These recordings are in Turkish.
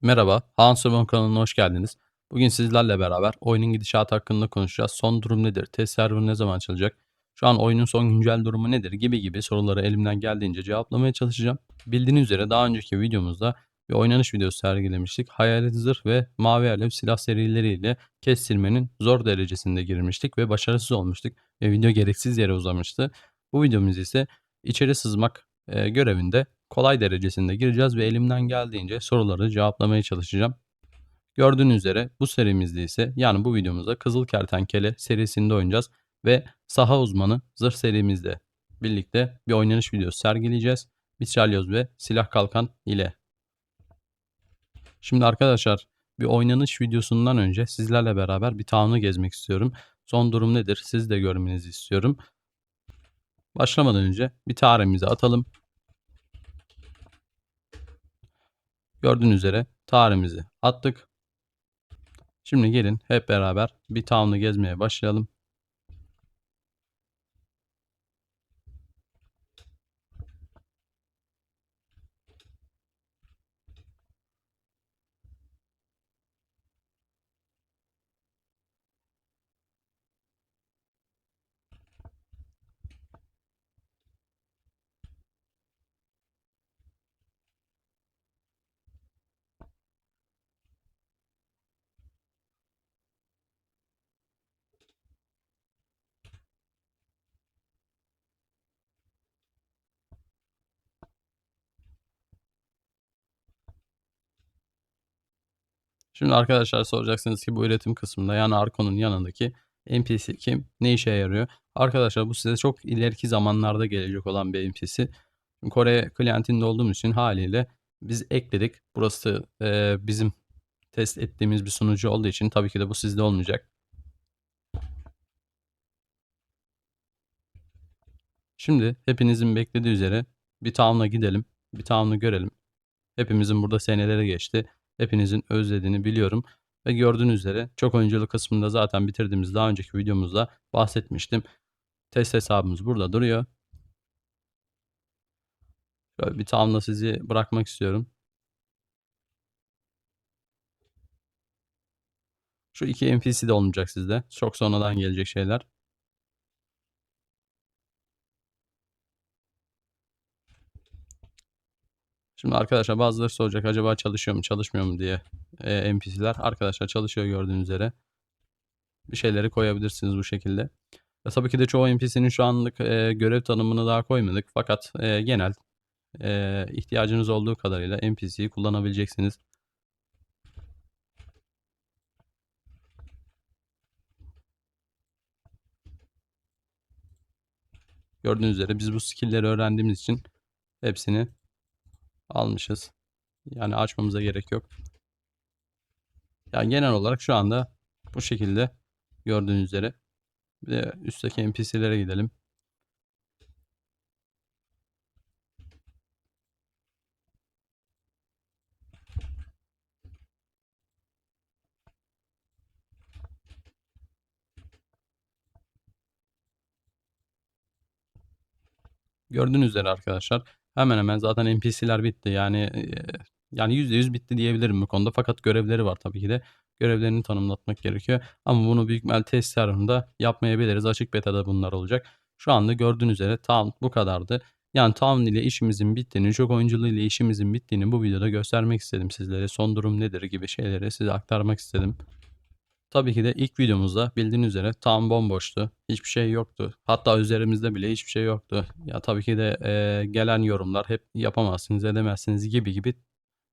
Merhaba, Hansobon kanalına hoş geldiniz. Bugün sizlerle beraber oyunun gidişatı hakkında konuşacağız. Son durum nedir? Test server ne zaman açılacak? Şu an oyunun son güncel durumu nedir? Gibi soruları elimden geldiğince cevaplamaya çalışacağım. Bildiğiniz üzere daha önceki videomuzda bir oynanış videosu sergilemiştik. Hayalet Zırh ve Mavi Alev silah serileriyle kestirmenin zor derecesinde girmiştik ve başarısız olmuştuk. Ve video gereksiz yere uzamıştı. Bu videomuz ise içeri sızmak görevinde kolay derecesinde gireceğiz ve elimden geldiğince soruları cevaplamaya çalışacağım. Gördüğünüz üzere bu serimizde ise yani bu videomuzda Kızıl Kertenkele serisinde oynayacağız ve Saha Uzmanı Zırh serimizde birlikte bir oynanış videosu sergileyeceğiz. Mitralyoz ve silah kalkan ile. Şimdi arkadaşlar bir oynanış videosundan önce sizlerle beraber bir town'u gezmek istiyorum. Son durum nedir? Siz de görmenizi istiyorum. Başlamadan önce bir tarihimizi atalım. Gördüğünüz üzere tarihimizi attık. Şimdi gelin hep beraber bir town'u gezmeye başlayalım. Şimdi arkadaşlar soracaksınız ki bu üretim kısmında yani Arkon'un yanındaki NPC kim? Ne işe yarıyor? Arkadaşlar bu size çok ileriki zamanlarda gelecek olan bir NPC. Kore klientinde olduğumuz için haliyle biz ekledik. Burası bizim test ettiğimiz bir sunucu olduğu için tabii ki de bu sizde olmayacak. Şimdi hepinizin beklediği üzere bir town'a gidelim. Bir town'u görelim. Hepimizin burada seneleri geçti. Hepinizin özlediğini biliyorum. Ve gördüğünüz üzere çok oyunculuk kısmında zaten bitirdiğimiz daha önceki videomuzda bahsetmiştim. Test hesabımız burada duruyor. Şöyle bir town'la sizi bırakmak istiyorum. Şu iki NPC de olmayacak sizde. Çok sonradan gelecek şeyler. Şimdi arkadaşlar bazıları soracak acaba çalışıyor mu çalışmıyor mu diye NPC'ler. Arkadaşlar çalışıyor gördüğünüz üzere. Bir şeyleri koyabilirsiniz bu şekilde. Tabii ki de çoğu NPC'nin şu anlık görev tanımını daha koymadık. Fakat genel ihtiyacınız olduğu kadarıyla NPC'yi kullanabileceksiniz. Gördüğünüz üzere biz bu skill'leri öğrendiğimiz için hepsini almışız. Yani açmamıza gerek yok. Yani genel olarak şu anda bu şekilde gördüğünüz üzere. Bir de üstteki NPC'lere gidelim. Gördüğünüz üzere arkadaşlar hemen hemen zaten NPC'ler bitti. Yani %100 bitti diyebilirim bu konuda. Fakat görevleri var tabii ki de. Görevlerini tanımlatmak gerekiyor. Ama bunu büyük ihtimal test serverında yapmayabiliriz. Açık beta'da bunlar olacak. Şu anda gördüğünüz üzere Town bu kadardı. Yani Town ile işimizin bittiğini, çok oyunculuğu ile işimizin bittiğini bu videoda göstermek istedim sizlere. Son durum nedir gibi şeyleri size aktarmak istedim. Tabii ki de ilk videomuzda bildiğiniz üzere tam bomboştu. Hiçbir şey yoktu. Hatta üzerimizde bile hiçbir şey yoktu. Ya tabii ki de gelen yorumlar hep yapamazsınız, edemezsiniz gibi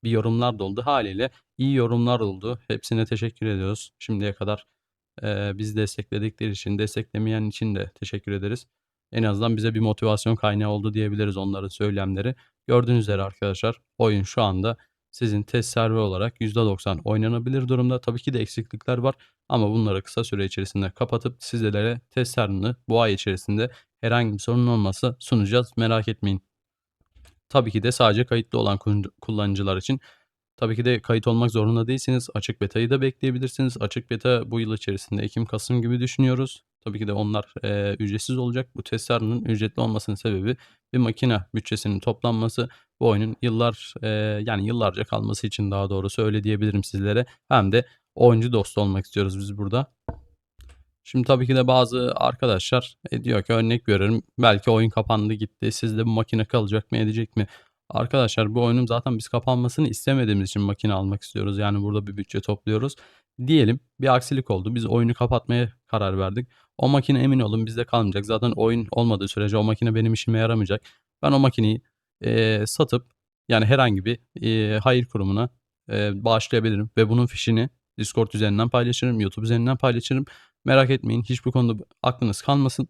bir yorumlar da oldu. Haliyle iyi yorumlar oldu. Hepsine teşekkür ediyoruz. Şimdiye kadar bizi destekledikleri için, desteklemeyen için de teşekkür ederiz. En azından bize bir motivasyon kaynağı oldu diyebiliriz onların söylemleri. Gördüğünüz üzere arkadaşlar oyun şu anda sizin test server olarak %90 oynanabilir durumda. Tabii ki de eksiklikler var ama bunları kısa süre içerisinde kapatıp sizlere test serverını bu ay içerisinde herhangi bir sorun olmasa sunacağız. Merak etmeyin. Tabii ki de sadece kayıtlı olan kullanıcılar için Tabii ki de kayıt olmak zorunda değilsiniz. Açık beta'yı da bekleyebilirsiniz. Açık beta bu yıl içerisinde ekim-kasım gibi düşünüyoruz. Tabii ki de onlar, ücretsiz olacak. Bu test server'ının ücretli olmasının sebebi bir makine bütçesinin toplanması. Bu oyunun yani yıllarca kalması için daha doğrusu öyle diyebilirim sizlere. Hem de oyuncu dostu olmak istiyoruz biz burada. Şimdi tabii ki de bazı arkadaşlar, diyor ki örnek veriyorum, belki oyun kapandı gitti. Sizde bu makine kalacak mı, edecek mi? Arkadaşlar bu oyunun zaten biz kapanmasını istemediğimiz için makine almak istiyoruz. Yani burada bir bütçe topluyoruz. Diyelim bir aksilik oldu. Biz oyunu kapatmaya karar verdik. O makine emin olun bizde kalmayacak. Zaten oyun olmadığı sürece o makine benim işime yaramayacak. Ben o makineyi, satıp yani herhangi bir, hayır kurumuna, bağışlayabilirim ve bunun fişini Discord üzerinden paylaşırım, YouTube üzerinden paylaşırım. Merak etmeyin, hiçbir konuda aklınız kalmasın.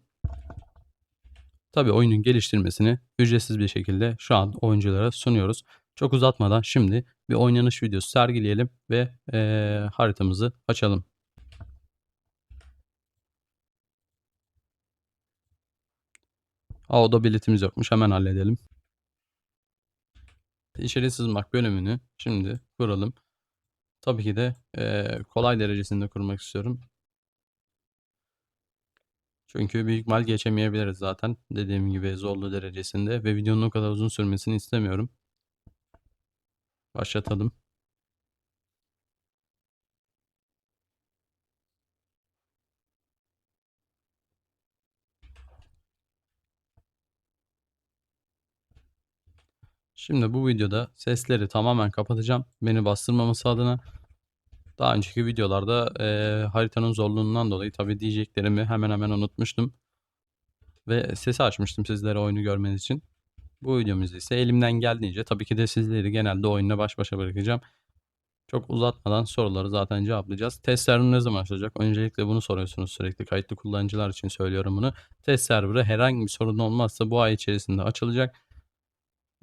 Tabii oyunun geliştirmesini ücretsiz bir şekilde şu an oyunculara sunuyoruz. Çok uzatmadan şimdi bir oynanış videosu sergileyelim ve haritamızı açalım. Oda biletimiz yokmuş, hemen halledelim. İçeri sızmak bölümünü şimdi kuralım. Tabii ki de kolay derecesinde kurmak istiyorum. Çünkü büyük ihtimal geçemeyebiliriz zaten. Dediğim gibi zorlu derecesinde ve videonun o kadar uzun sürmesini istemiyorum. Başlatalım. Şimdi bu videoda sesleri tamamen kapatacağım. Beni bastırmaması adına. Daha önceki videolarda haritanın zorluğundan dolayı tabii diyeceklerimi hemen hemen unutmuştum. Ve sesi açmıştım sizlere oyunu görmeniz için. Bu videomuzda ise elimden geldiğince tabii ki de sizleri genelde oyunla baş başa bırakacağım. Çok uzatmadan soruları zaten cevaplayacağız. Test server ne zaman açılacak? Öncelikle bunu soruyorsunuz sürekli. Kayıtlı kullanıcılar için söylüyorum bunu. Test serverı herhangi bir sorun olmazsa bu ay içerisinde açılacak.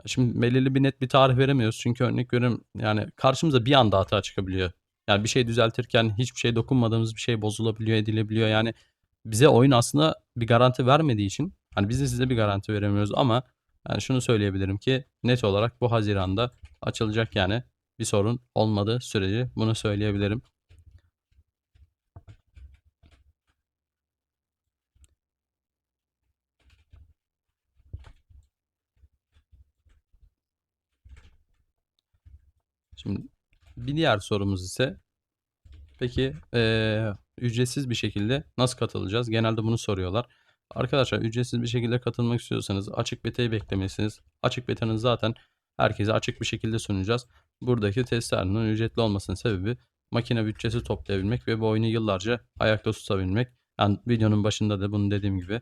Şimdi belirli bir net bir tarih veremiyoruz. Çünkü örnek veriyorum yani karşımıza bir anda hata çıkabiliyor. Yani bir şey düzeltirken hiçbir şey dokunmadığımız bir şey bozulabiliyor, edilebiliyor. Yani bize oyun aslında bir garanti vermediği için hani biz de size bir garanti veremiyoruz ama yani şunu söyleyebilirim ki net olarak bu Haziran'da açılacak yani bir sorun olmadığı sürece bunu söyleyebilirim. Şimdi bir diğer sorumuz ise peki ücretsiz bir şekilde nasıl katılacağız? Genelde bunu soruyorlar. Arkadaşlar ücretsiz bir şekilde katılmak istiyorsanız açık beta'yı beklemelisiniz. Açık beta'nın zaten herkese açık bir şekilde sunacağız. Buradaki testlerinin ücretli olmasının sebebi makine bütçesi toplayabilmek ve bu oyunu yıllarca ayakta tutabilmek. Yani videonun başında da bunu dediğim gibi.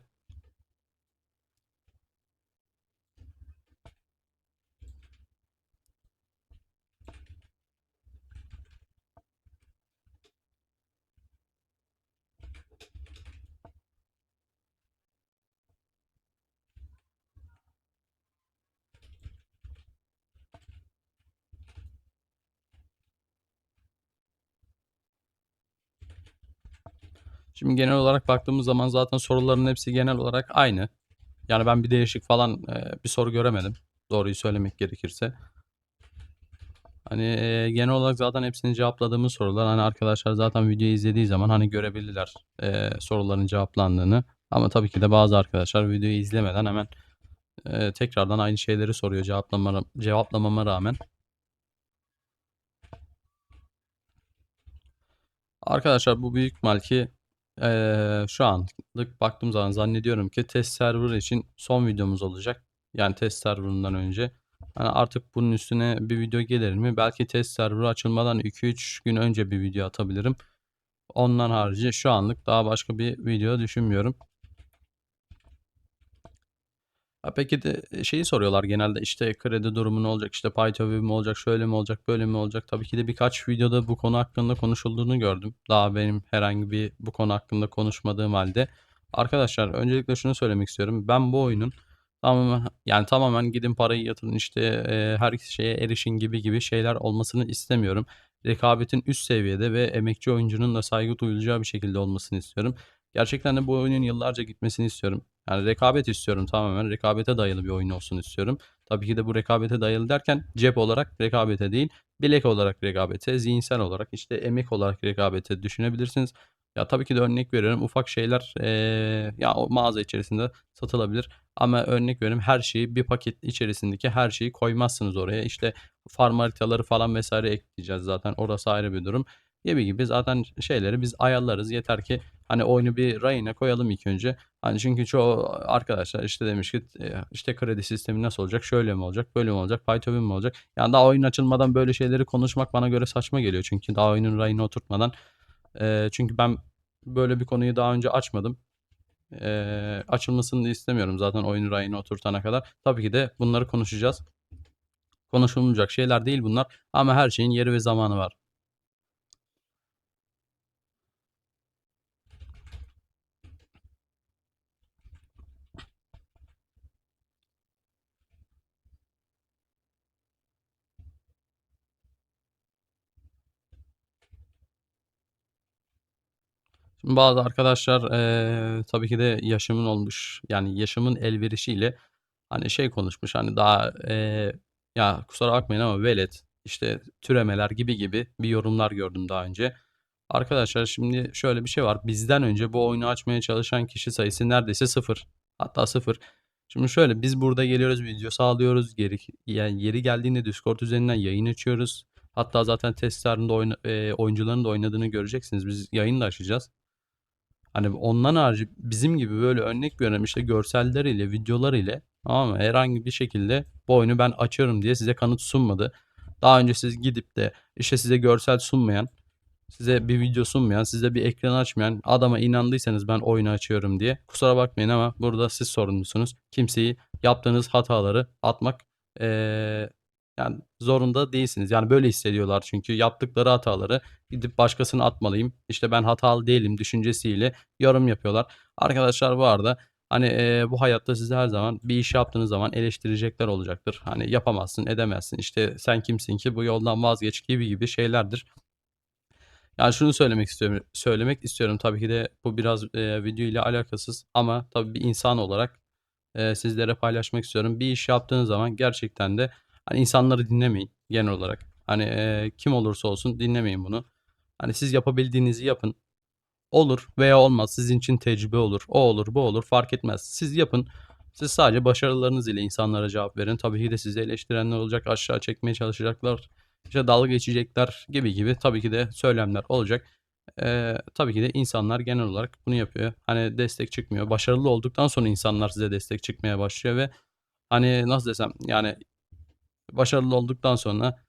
Şimdi genel olarak baktığımız zaman zaten soruların hepsi genel olarak aynı. Yani ben bir değişik falan bir soru göremedim. Doğruyu söylemek gerekirse. Hani, genel olarak zaten hepsini cevapladığımız sorular. Hani, arkadaşlar zaten videoyu izlediği zaman, hani, görebilirler, soruların cevaplandığını. Ama tabii ki de bazı arkadaşlar videoyu izlemeden hemen, tekrardan aynı şeyleri soruyor cevaplamama rağmen. Arkadaşlar bu büyük ihtimal ki, şu anlık baktığım zaman zannediyorum ki test server için son videomuz olacak. Yani test server'ından önce. Hani, artık bunun üstüne bir video gelir mi? Belki test server açılmadan 2-3 gün önce bir video atabilirim. Ondan harici şu anlık daha başka bir video düşünmüyorum. Ha, peki de şeyi soruyorlar genelde işte kredi durumu ne olacak, işte PayTV mi olacak, şöyle mi olacak, böyle mi olacak? Tabii ki de birkaç videoda bu konu hakkında konuşulduğunu gördüm. Daha benim herhangi bir bu konu hakkında konuşmadığım halde. Arkadaşlar öncelikle şunu söylemek istiyorum. Ben bu oyunun tamamen gidin parayı yatırın işte her şeye erişin gibi şeyler olmasını istemiyorum. Rekabetin üst seviyede ve emekçi oyuncunun da saygı duyulacağı bir şekilde olmasını istiyorum. Gerçekten de bu oyunun yıllarca gitmesini istiyorum. Yani rekabet istiyorum tamamen. Rekabete dayalı bir oyun olsun istiyorum. Tabii ki de bu rekabete dayalı derken cep olarak rekabete değil, bilek olarak rekabete, zihinsel olarak, işte, emek olarak rekabete düşünebilirsiniz. Ya, tabii ki de örnek veriyorum, ufak şeyler, ya, o mağaza içerisinde satılabilir ama örnek veriyorum, her şeyi bir paket içerisindeki her şeyi koymazsınız oraya. İşte, farm haritaları falan vs. ekleyeceğiz zaten, orası ayrı bir durum gibi zaten şeyleri biz ayarlarız. Yeter ki, hani, oyunu bir rayına koyalım ilk önce. Hani, çünkü çoğu arkadaşlar, işte, demiş ki, işte, kredi sistemi nasıl olacak, şöyle mi olacak, böyle mi olacak, pay to win mi olacak? Yani, daha oyun açılmadan böyle şeyleri konuşmak bana göre saçma geliyor. Çünkü daha oyunun rayına oturtmadan. Çünkü ben böyle bir konuyu daha önce açmadım. Açılmasını da istemiyorum zaten oyunun rayına oturtana kadar. Tabii ki de bunları konuşacağız. Konuşulmayacak şeyler değil bunlar ama her şeyin yeri ve zamanı var. Şimdi bazı arkadaşlar, tabii ki de yaşımın olmuş, yani yaşımın elverişiyle, hani, şey konuşmuş, hani, daha, ya, kusura bakmayın ama velet, işte, türemeler gibi bir yorumlar gördüm daha önce. Arkadaşlar şimdi şöyle bir şey var. Bizden önce bu oyunu açmaya çalışan kişi sayısı neredeyse sıfır. Hatta sıfır. Şimdi şöyle, biz burada geliyoruz, video sağlıyoruz. Yani yeri geldiğinde Discord üzerinden yayın açıyoruz. Hatta zaten testlerinde oyuncuların da oynadığını göreceksiniz. Biz yayın da açacağız. Hani ondan harici bizim gibi böyle örnek veriyorum işte görselleriyle, videolarıyla tamam mı? Herhangi bir şekilde bu oyunu ben açıyorum diye size kanıt sunmadı. Daha önce siz gidip de işte size görsel sunmayan, size bir video sunmayan, size bir ekran açmayan adama inandıysanız ben oyunu açıyorum diye kusura bakmayın ama burada siz sorumlusunuz. Kimseyi yaptığınız hataları atmak yani zorunda değilsiniz. Yani böyle hissediyorlar çünkü yaptıkları hataları gidip başkasına atmalıyım. İşte ben hatalı değilim düşüncesiyle yorum yapıyorlar. Arkadaşlar bu arada hani bu hayatta sizi her zaman bir iş yaptığınız zaman eleştirecekler olacaktır. Hani yapamazsın, edemezsin. İşte sen kimsin ki bu yoldan vazgeç gibi şeylerdir. Yani şunu söylemek istiyorum tabii ki de bu biraz, video ile alakasız ama tabii bir insan olarak, sizlere paylaşmak istiyorum. Bir iş yaptığınız zaman gerçekten de, hani, insanları dinlemeyin genel olarak. Hani, kim olursa olsun dinlemeyin bunu. Hani, siz yapabildiğinizi yapın. Olur veya olmaz. Sizin için tecrübe olur. O olur, bu olur fark etmez. Siz yapın. Siz sadece başarılarınız ile insanlara cevap verin. Tabii ki de sizi eleştirenler olacak, aşağı çekmeye çalışacaklar, işte dalga geçecekler gibi tabii ki de söylemler olacak. Tabii ki de insanlar genel olarak bunu yapıyor. Hani destek çıkmıyor. Başarılı olduktan sonra insanlar size destek çıkmaya başlıyor ve hani nasıl desem yani başarılı olduktan sonra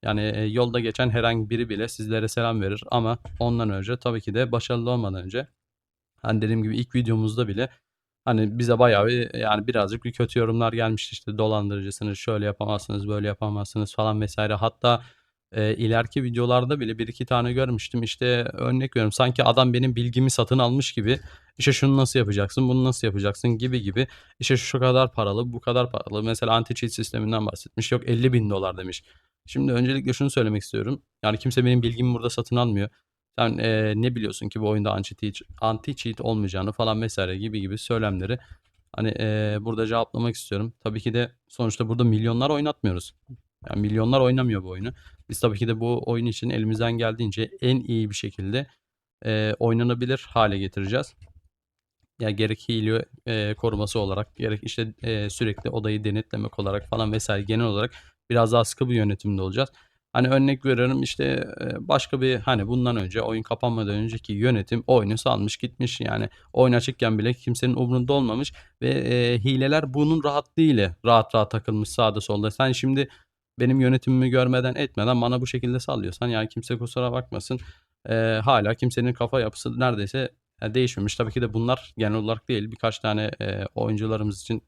yani, yolda geçen herhangi biri bile sizlere selam verir ama ondan önce tabii ki de başarılı olmadan önce, hani, dediğim gibi ilk videomuzda bile, hani, bize bayağı bir, yani, birazcık bir kötü yorumlar gelmişti. İşte, dolandırıcısınız, şöyle yapamazsınız, böyle yapamazsınız falan vs. Hatta, ileriki videolarda bile bir iki tane görmüştüm. İşte, örnek veriyorum, sanki adam benim bilgimi satın almış gibi, işte, şunu nasıl yapacaksın, bunu nasıl yapacaksın gibi, işte, şu kadar paralı, bu kadar paralı. Mesela anti-cheat sisteminden bahsetmiş. Yok $50.000 demiş. Şimdi öncelikle şunu söylemek istiyorum. Yani, kimse benim bilgimi burada satın almıyor. Sen, ne biliyorsun ki bu oyunda anti-cheat olmayacağını falan vs. gibi söylemleri, hani, burada cevaplamak istiyorum. Tabii ki de sonuçta burada milyonlar oynatmıyoruz. Yani milyonlar oynamıyor bu oyunu. Biz tabii ki de bu oyun için elimizden geldiğince en iyi bir şekilde, oynanabilir hale getireceğiz. Ya gerek hile, koruması olarak gerek, işte, sürekli odayı denetlemek olarak falan vs. genel olarak biraz daha sıkı bir yönetimde olacağız. Hani, örnek veriyorum, işte, başka bir, hani, bundan önce oyun kapanmadan önceki yönetim oyunu salmış gitmiş. Yani oyun açıkken bile kimsenin umurunda olmamış ve, hileler bunun rahatlığıyla rahat rahat takılmış sağda solda. Sen şimdi benim yönetimimi görmeden etmeden bana bu şekilde sallıyorsan yani kimse kusura bakmasın, hâlâ kimsenin kafa yapısı neredeyse değişmemiş. Tabii ki de bunlar genel olarak değil, birkaç tane, oyuncularımız için,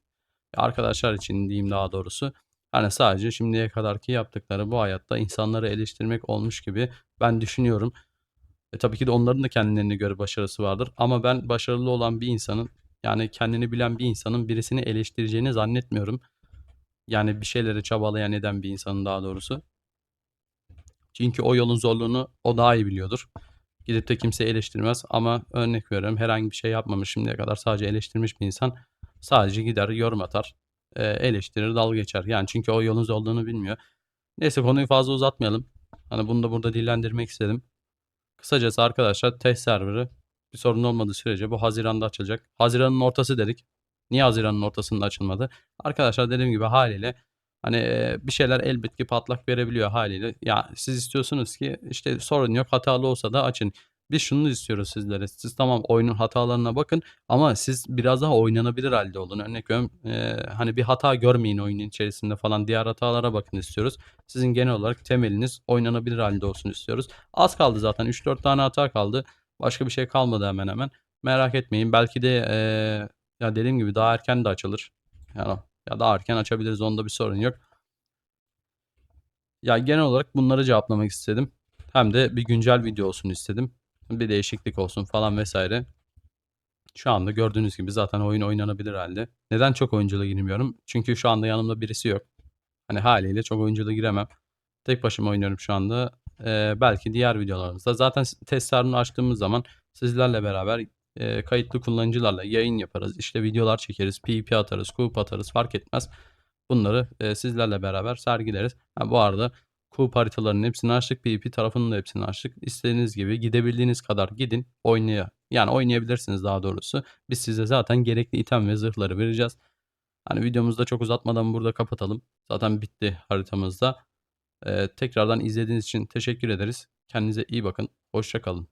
arkadaşlar için diyeyim daha doğrusu. Hani, sadece şimdiye kadarki yaptıkları bu hayatta insanları eleştirmek olmuş gibi ben düşünüyorum. Tabii ki de onların da kendilerine göre başarısı vardır ama ben başarılı olan bir insanın, yani kendini bilen bir insanın birisini eleştireceğini zannetmiyorum. Yani bir şeyleri çabalayan eden bir insanın daha doğrusu. Çünkü o yolun zorluğunu o daha iyi biliyordur. Gidip de kimse eleştirmez ama örnek veriyorum herhangi bir şey yapmamış şimdiye kadar sadece eleştirmiş bir insan sadece gider yorum atar, eleştirir, dalga geçer. Yani çünkü o yolun zorluğunu bilmiyor. Neyse konuyu fazla uzatmayalım. Hani bunu da burada dillendirmek istedim. Kısacası arkadaşlar test serverı bir sorun olmadığı sürece bu Haziran'da açılacak. Haziran'ın ortası dedik. Niye Haziran'ın ortasında açılmadı? Arkadaşlar dediğim gibi haliyle hani bir şeyler elbet ki patlak verebiliyor haliyle. Ya siz istiyorsunuz ki işte sorun yok, hatalı olsa da açın. Biz şunu istiyoruz sizlere. Siz tamam oyunun hatalarına bakın ama siz biraz daha oynanabilir halde olun. Örnek veriyorum hani bir hata görmeyin oyunun içerisinde falan. Diğer hatalara bakın istiyoruz. Sizin genel olarak temeliniz oynanabilir halde olsun istiyoruz. Az kaldı zaten. 3-4 tane hata kaldı. Başka bir şey kalmadı hemen hemen. Merak etmeyin. Belki de ya dediğim gibi daha erken de açılır. Yani ya daha erken açabiliriz. Onda bir sorun yok. Ya genel olarak bunları cevaplamak istedim. Hem de bir güncel video olsun istedim. Bir değişiklik olsun falan vesaire. Şu anda gördüğünüz gibi zaten oyun oynanabilir halde. Neden çok oyunculuğa girmiyorum? Çünkü şu anda yanımda birisi yok. Hani haliyle çok oyunculuğa giremem. Tek başıma oynuyorum şu anda. Belki diğer videolarımızda. Zaten test serverını açtığımız zaman sizlerle beraber kayıtlı kullanıcılarla yayın yaparız. İşte videolar çekeriz, PvP atarız, Coop atarız fark etmez. Bunları sizlerle beraber sergileriz. Ha, bu arada Coop haritalarının hepsini açtık. PvP tarafının da hepsini açtık. İstediğiniz gibi gidebildiğiniz kadar gidin yani oynayabilirsiniz daha doğrusu. Biz size zaten gerekli item ve zırhları vereceğiz. Hani videomuzu da çok uzatmadan burada kapatalım. Zaten bitti haritamızda. Tekrardan izlediğiniz için teşekkür ederiz. Kendinize iyi bakın. Hoşça kalın.